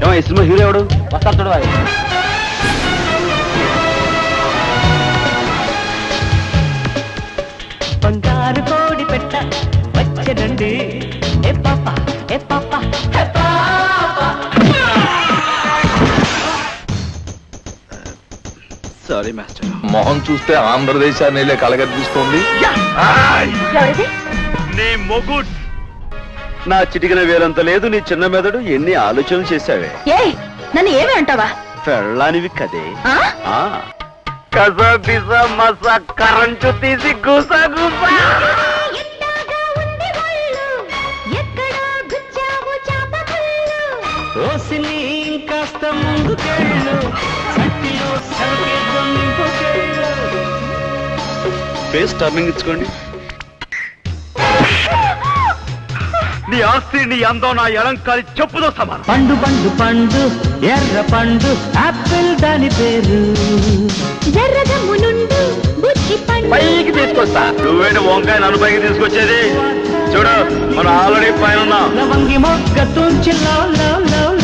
ఏమో ఈ cinema hero ఎవడు? వస్తాడు చూడు. బంగారు కోడి పెట్ట వచ్చనండి. ఏ పాప ఏ పాప ఏ పాప. Sorry master. మొహం చూస్తే ఆంధ్రదేశాన్ని కలగనిపిస్తోంది. నీ మొగుడ్. నా చిటికిన వేలంత లేదు నీ చిన్న మెదడు. ఎన్ని ఆలోచనలు చేశావే. నన్ను ఏమి అంటావా? పెళ్ళానివి కదే. కస పిస మస కరెంటు తీసి గుస గుస. రోసిని కాస్త ముందుకెళ్ళు, చట్టిలో సరిగ్గా నింపుకెళ్ళు. ఫేస్ టర్నింగ్ ఇచ్చుకోండి. నీ ఆస్తి నీ అందం నా ఎడంకాలి చెప్పుతో సమానం. పండు పండు పండు ఎర్ర పండు ఆపిల్ దాని పేరు. పైకి తీసుకొస్తా. నువ్వేంటి వంకాయ నన్ను పైకి తీసుకొచ్చేది? చూడు మనం ఆల్రెడీ పైన ఉన్నాం. లవంగి మొగ్గ తుంచి లవ్ లవ్ లవ్